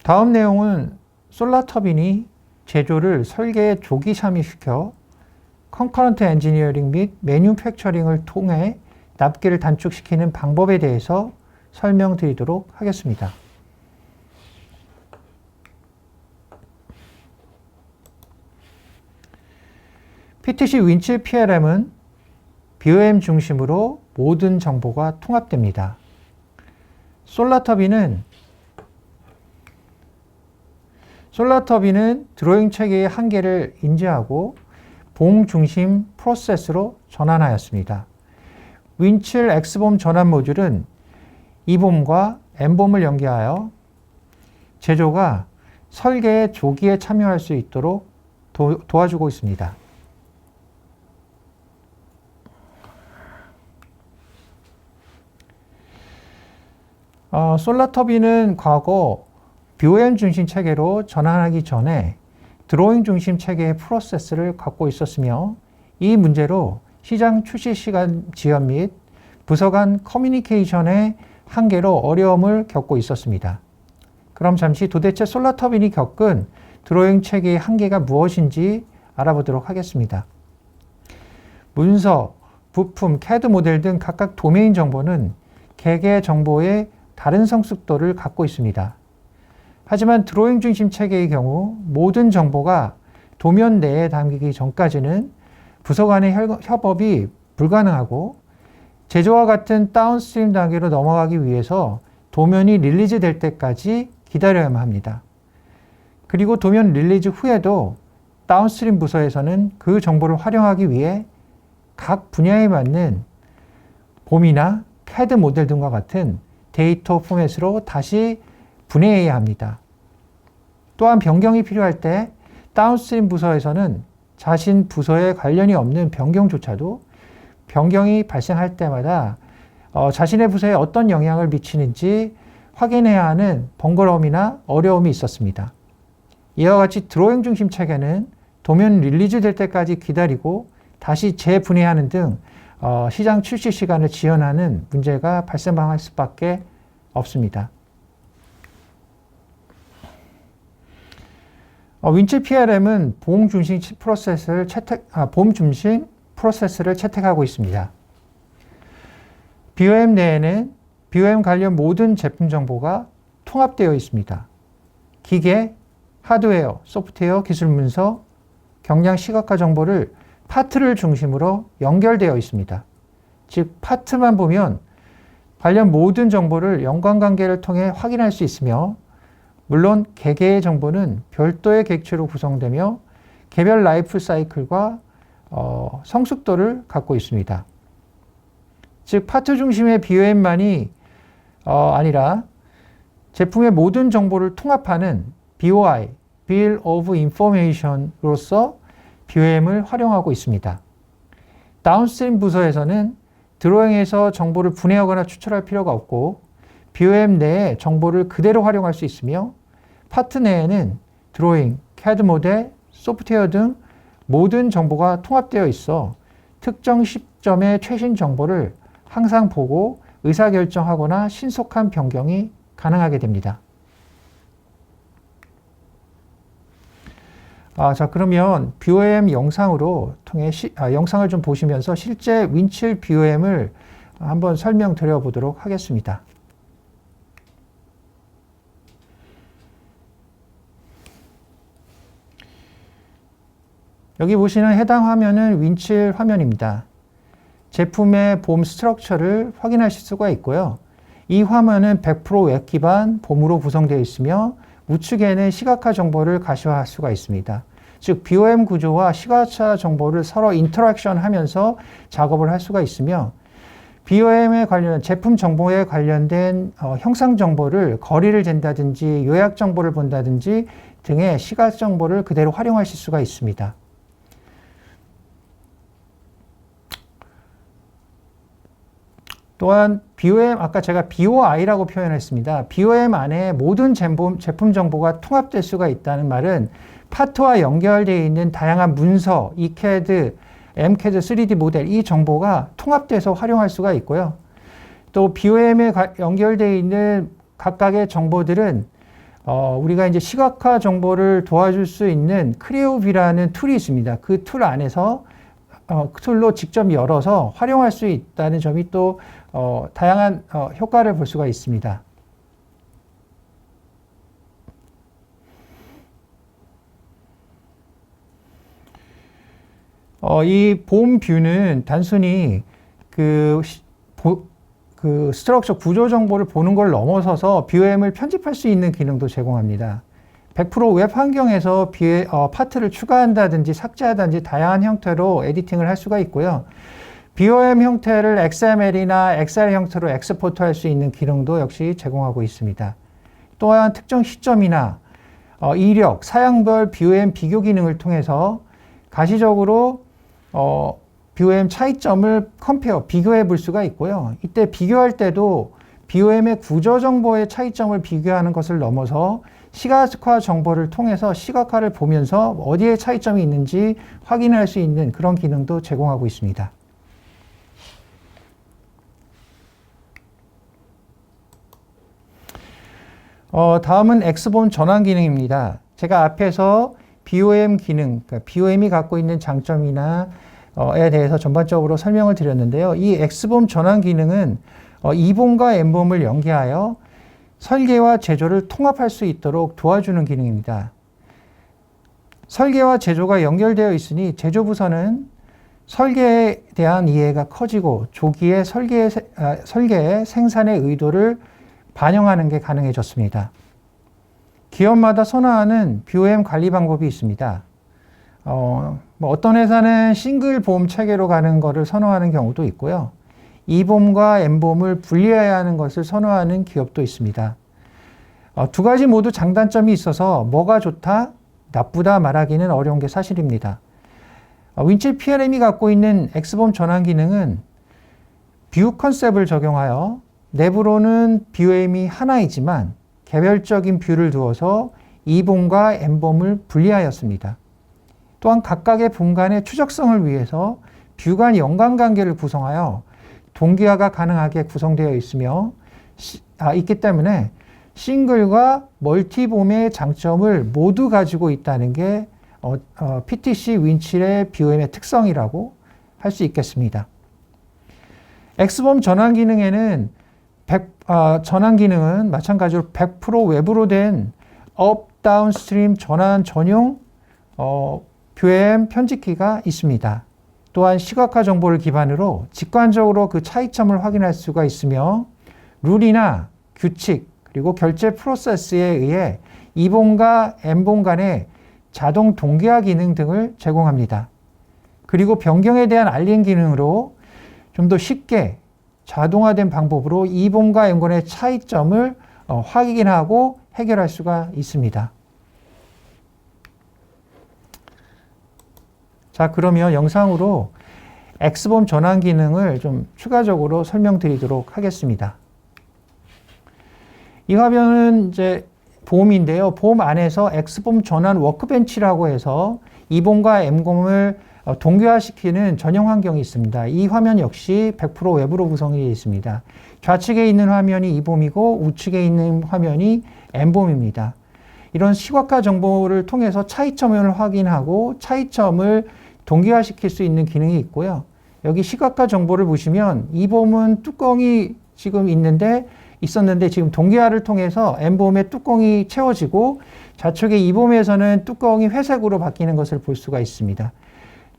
다음 내용은 솔라터빈이 제조를 설계에 조기 참여시켜 컨커런트 엔지니어링 및 매뉴팩처링을 통해 납기를 단축시키는 방법에 대해서 설명드리도록 하겠습니다. PTC 윈칠 PLM은 BOM 중심으로 모든 정보가 통합됩니다. 솔라터빈은 드로잉 체계의 한계를 인지하고 봉 중심 프로세스로 전환하였습니다. 윈칠 X봄 전환 모듈은 E봄과 N봄을 연계하여 제조가 설계에 조기에 참여할 수 있도록 도와주고 있습니다. 솔라터빈은 과거 BOM 중심 체계로 전환하기 전에 드로잉 중심 체계의 프로세스를 갖고 있었으며 이 문제로 시장 출시 시간 지연 및 부서 간 커뮤니케이션의 한계로 어려움을 겪고 있었습니다. 그럼 잠시 도대체 솔라터빈이 겪은 드로잉 체계의 한계가 무엇인지 알아보도록 하겠습니다. 문서, 부품, CAD 모델 등 각각 도메인 정보는 개개 정보의 다른 성숙도를 갖고 있습니다. 하지만 드로잉 중심 체계의 경우 모든 정보가 도면 내에 담기기 전까지는 부서 간의 협업이 불가능하고 제조와 같은 다운스트림 단계로 넘어가기 위해서 도면이 릴리즈 될 때까지 기다려야만 합니다. 그리고 도면 릴리즈 후에도 다운스트림 부서에서는 그 정보를 활용하기 위해 각 분야에 맞는 봄이나 CAD 모델 등과 같은 데이터 포맷으로 다시 분해해야 합니다. 또한 변경이 필요할 때 다운스트림 부서에서는 자신 부서에 관련이 없는 변경조차도 변경이 발생할 때마다 자신의 부서에 어떤 영향을 미치는지 확인해야 하는 번거로움이나 어려움이 있었습니다. 이와 같이 드로잉 중심 체계는 도면 릴리즈 될 때까지 기다리고 다시 재분해하는 등 시장 출시 시간을 지연하는 문제가 발생할 수밖에 없습니다. 윈칠 PLM은 봄 중심 프로세스를 채택하고 있습니다. BOM 내에는 BOM 관련 모든 제품 정보가 통합되어 있습니다. 기계, 하드웨어, 소프트웨어, 기술 문서, 경량 시각화 정보를 파트를 중심으로 연결되어 있습니다. 즉 파트만 보면 관련 모든 정보를 연관관계를 통해 확인할 수 있으며 물론 개개의 정보는 별도의 객체로 구성되며 개별 라이프 사이클과 성숙도를 갖고 있습니다. 즉 파트 중심의 BOM만이 아니라 제품의 모든 정보를 통합하는 BOI, Bill of Information으로서 BOM을 활용하고 있습니다. 다운스트림 부서에서는 드로잉에서 정보를 분해하거나 추출할 필요가 없고 BOM 내에 정보를 그대로 활용할 수 있으며 파트 내에는 드로잉, CAD 모델, 소프트웨어 등 모든 정보가 통합되어 있어 특정 시점의 최신 정보를 항상 보고 의사결정하거나 신속한 변경이 가능하게 됩니다. 자, 그러면 BOM 영상으로 통해 영상을 좀 보시면서 실제 윈칠 BOM을 한번 설명드려 보도록 하겠습니다. 여기 보시는 해당 화면은 윈칠 화면입니다. 제품의 봄 스트럭처를 확인하실 수가 있고요. 이 화면은 100% 웹 기반 봄으로 구성되어 있으며 우측에는 시각화 정보를 가시화할 수가 있습니다. 즉 BOM 구조와 시각화 정보를 서로 인터랙션 하면서 작업을 할 수가 있으며 BOM에 관련 제품 정보에 관련된 형상 정보를 거리를 잰다든지 요약 정보를 본다든지 등의 시각 정보를 그대로 활용하실 수가 있습니다. 또한 BOM, 아까 제가 BOI라고 표현했습니다. BOM 안에 모든 제품 정보가 통합될 수가 있다는 말은 파트와 연결되어 있는 다양한 문서, ECAD, MCAD, 3D 모델, 이 정보가 통합돼서 활용할 수가 있고요. 또 BOM에 연결되어 있는 각각의 정보들은 우리가 이제 시각화 정보를 도와줄 수 있는 크레오비라는 툴이 있습니다. 그 툴 안에서 그 툴로 직접 열어서 활용할 수 있다는 점이 또 다양한 효과를 볼 수가 있습니다. 이 봄 뷰는 단순히 그 스트럭처 구조 정보를 보는 걸 넘어서서 뷰엠을 편집할 수 있는 기능도 제공합니다. 100% 웹 환경에서 파트를 추가한다든지 삭제하든지 다양한 형태로 에디팅을 할 수가 있고요. BOM 형태를 XML이나 XR 형태로 엑스포트 할 수 있는 기능도 역시 제공하고 있습니다. 또한 특정 시점이나 이력, 사양별 BOM 비교 기능을 통해서 가시적으로 BOM 차이점을 비교해 볼 수가 있고요. 이때 비교할 때도 BOM의 구조 정보의 차이점을 비교하는 것을 넘어서 시각화 정보를 통해서 시각화를 보면서 어디에 차이점이 있는지 확인할 수 있는 그런 기능도 제공하고 있습니다. 다음은 X본 전환 기능입니다. 제가 앞에서 BOM 기능, 그러니까 BOM이 갖고 있는 장점이나 에 대해서 전반적으로 설명을 드렸는데요. 이 X본 전환 기능은 E본과 N본을 연계하여 설계와 제조를 통합할 수 있도록 도와주는 기능입니다. 설계와 제조가 연결되어 있으니 제조부서는 설계에 대한 이해가 커지고 조기에 설계의 생산의 의도를 반영하는 게 가능해졌습니다. 기업마다 선호하는 BOM 관리 방법이 있습니다. 어떤 회사는 싱글 보험 체계로 가는 것을 선호하는 경우도 있고요. E본과 N본을 분리해야 하는 것을 선호하는 기업도 있습니다. 두 가지 모두 장단점이 있어서 뭐가 좋다, 나쁘다 말하기는 어려운 게 사실입니다. 윈칠 PLM이 갖고 있는 X본 전환 기능은 뷰 컨셉을 적용하여 내부로는 BOM이 하나이지만 개별적인 뷰를 두어서 E본과 N본을 분리하였습니다. 또한 각각의 본 간의 추적성을 위해서 뷰 간 연관관계를 구성하여 동기화가 가능하게 구성되어 있기 때문에 싱글과 멀티봄의 장점을 모두 가지고 있다는 게 PTC 윈칠의 BOM의 특성이라고 할 수 있겠습니다. X본 전환 기능은 마찬가지로 100% 웹으로 된 업, 다운스트림 전환 전용 BOM 편집기가 있습니다. 또한 시각화 정보를 기반으로 직관적으로 그 차이점을 확인할 수가 있으며 룰이나 규칙 그리고 결제 프로세스에 의해 E본과 N본 간의 자동 동기화 기능 등을 제공합니다. 그리고 변경에 대한 알림 기능으로 좀 더 쉽게 자동화된 방법으로 E본과 N본의 차이점을 확인하고 해결할 수가 있습니다. 자, 그러면 영상으로 X본 전환 기능을 좀 추가적으로 설명드리도록 하겠습니다. 이 화면은 이제 봄인데요. 봄 안에서 X본 전환 워크벤치라고 해서 E본과 N본을 동기화시키는 전용 환경이 있습니다. 이 화면 역시 100% 웹으로 구성이 되어 있습니다. 좌측에 있는 화면이 E본이고 우측에 있는 화면이 N본입니다. 이런 시각화 정보를 통해서 차이점을 확인하고 차이점을 동기화시킬 수 있는 기능이 있고요. 여기 시각화 정보를 보시면 E본은 뚜껑이 지금 있었는데 지금 동기화를 통해서 N본의 뚜껑이 채워지고 좌측의 E본에서는 뚜껑이 회색으로 바뀌는 것을 볼 수가 있습니다.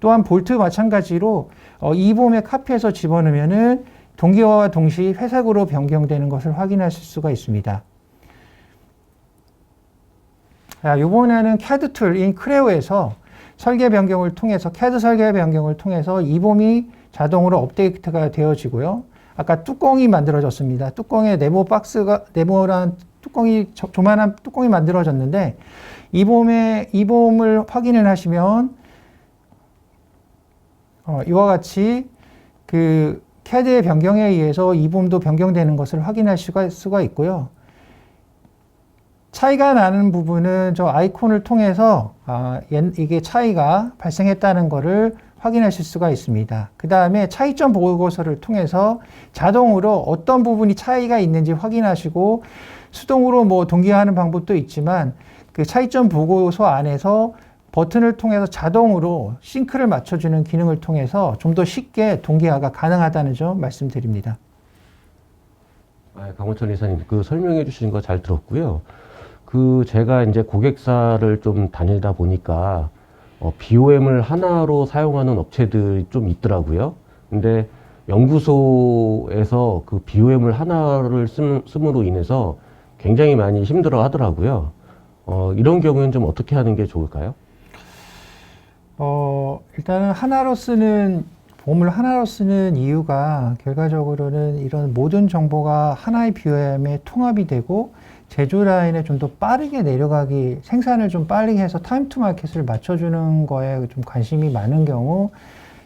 또한 볼트 마찬가지로 E본의 카피해서 집어넣으면은 동기화와 동시에 회색으로 변경되는 것을 확인하실 수가 있습니다. 이번에는 CAD 툴인 크레오에서 설계 변경을 통해서 CAD 설계 변경을 통해서 E본이 자동으로 업데이트가 되어지고요. 아까 뚜껑이 만들어졌습니다. 뚜껑에 네모란 조만한 뚜껑이 만들어졌는데 E본을 확인을 하시면 이와 같이 그 CAD의 변경에 의해서 E본도 변경되는 것을 확인할 수가 있고요. 차이가 나는 부분은 저 아이콘을 통해서 이게 차이가 발생했다는 것을 확인하실 수가 있습니다. 그 다음에 차이점 보고서를 통해서 자동으로 어떤 부분이 차이가 있는지 확인하시고 수동으로 뭐 동기화하는 방법도 있지만 그 차이점 보고서 안에서 버튼을 통해서 자동으로 싱크를 맞춰주는 기능을 통해서 좀 더 쉽게 동기화가 가능하다는 점 말씀드립니다. 강원철 이사님, 그 설명해 주신 거 잘 들었고요. 제가 이제 고객사를 좀 다니다 보니까, BOM을 하나로 사용하는 업체들이 좀 있더라고요. 근데 연구소에서 그 BOM을 하나를 씀으로 인해서 굉장히 많이 힘들어 하더라고요. 이런 경우에는 좀 어떻게 하는 게 좋을까요? 일단은 봄을 하나로 쓰는 이유가 결과적으로는 이런 모든 정보가 하나의 BOM에 통합이 되고 제조 라인에 좀 더 빠르게 내려가기, 생산을 좀 빨리 해서 타임 투 마켓을 맞춰주는 거에 좀 관심이 많은 경우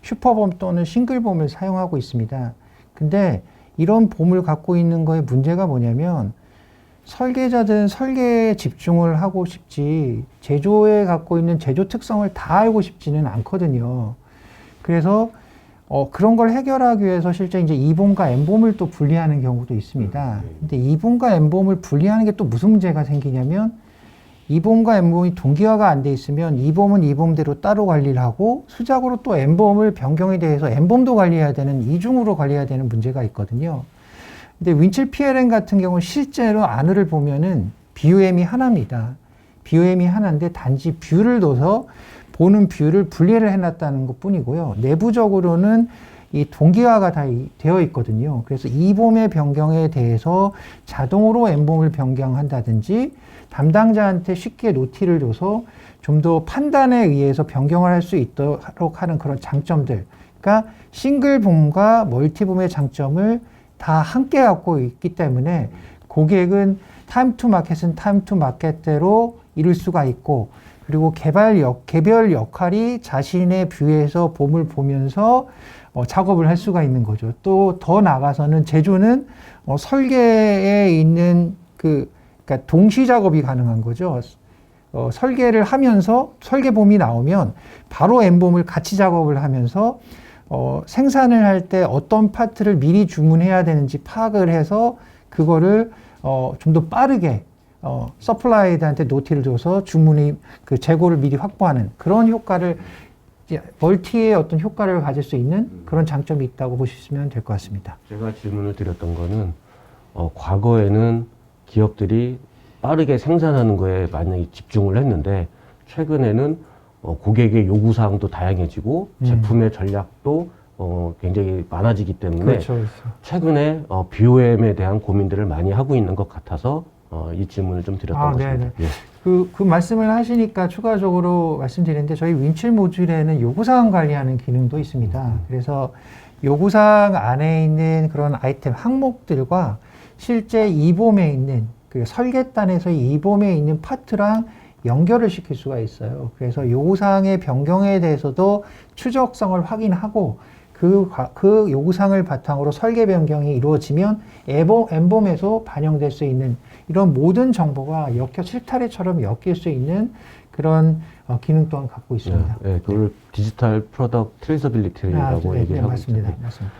슈퍼봄 또는 싱글봄을 사용하고 있습니다. 근데 이런 봄을 갖고 있는 거에 문제가 뭐냐면 설계자들은 설계에 집중을 하고 싶지 제조에 갖고 있는 제조 특성을 다 알고 싶지는 않거든요. 그래서 그런 걸 해결하기 위해서 실제 이제 E봄과 N봄을 또 분리하는 경우도 있습니다. 근데 E봄과 N봄을 분리하는 게 또 무슨 문제가 생기냐면 E봄과 N봄이 동기화가 안 돼 있으면 E봄은 E봄대로 따로 관리를 하고 수작으로 또 N봄을 변경에 대해서 N봄도 관리해야 되는 이중으로 관리해야 되는 문제가 있거든요. 근데 윈칠 PLM 같은 경우는 실제로 안을 보면은 BOM이 하나입니다. BOM이 하나인데 단지 뷰를 둬서 보는 뷰를 분리를 해놨다는 것 뿐이고요. 내부적으로는 이 동기화가 다 되어 있거든요. 그래서 E봄의 변경에 대해서 자동으로 N봄을 변경한다든지 담당자한테 쉽게 노티를 줘서 좀 더 판단에 의해서 변경을 할 수 있도록 하는 그런 장점들. 그러니까 싱글봄과 멀티봄의 장점을 다 함께 갖고 있기 때문에 고객은 타임 투 마켓은 타임 투 마켓대로 이룰 수가 있고 그리고 개별 역할이 자신의 뷰에서 봄을 보면서 작업을 할 수가 있는 거죠. 또 더 나아가서는 제조는 설계에 있는 그러니까 동시 작업이 가능한 거죠. 설계를 하면서 설계봄이 나오면 바로 N봄을 같이 작업을 하면서 생산을 할 때 어떤 파트를 미리 주문해야 되는지 파악을 해서 그거를 좀 더 빠르게 서플라이드한테 노티를 줘서 주문이 그 재고를 미리 확보하는 그런 효과를 멀티의 어떤 효과를 가질 수 있는 그런 장점이 있다고 보시면 될 것 같습니다. 제가 질문을 드렸던 거는 과거에는 기업들이 빠르게 생산하는 거에 많이 집중을 했는데 최근에는 고객의 요구사항도 다양해지고 제품의 전략도 굉장히 많아지기 때문에 그렇죠, 그렇죠. 최근에 BOM에 대한 고민들을 많이 하고 있는 것 같아서 이 질문을 좀 드렸던 것입니다. 예. 그 말씀을 하시니까 추가적으로 말씀드리는데 저희 윈칠 모듈에는 요구사항 관리하는 기능도 있습니다. 그래서 요구사항 안에 있는 그런 아이템 항목들과 실제 E봄에 있는 그 설계단에서 E봄에 있는 파트랑 연결을 시킬 수가 있어요. 그래서 요구사항의 변경에 대해서도 추적성을 확인하고 그 요구사항을 바탕으로 설계 변경이 이루어지면 N봄에서 반영될 수 있는 이런 모든 정보가 실타래처럼 엮일 수 있는 그런 기능 또한 갖고 있습니다. 그걸 디지털 프로덕트 트레이서빌리티라고 얘기를 하고 맞습니다. 있잖아요. 맞습니다.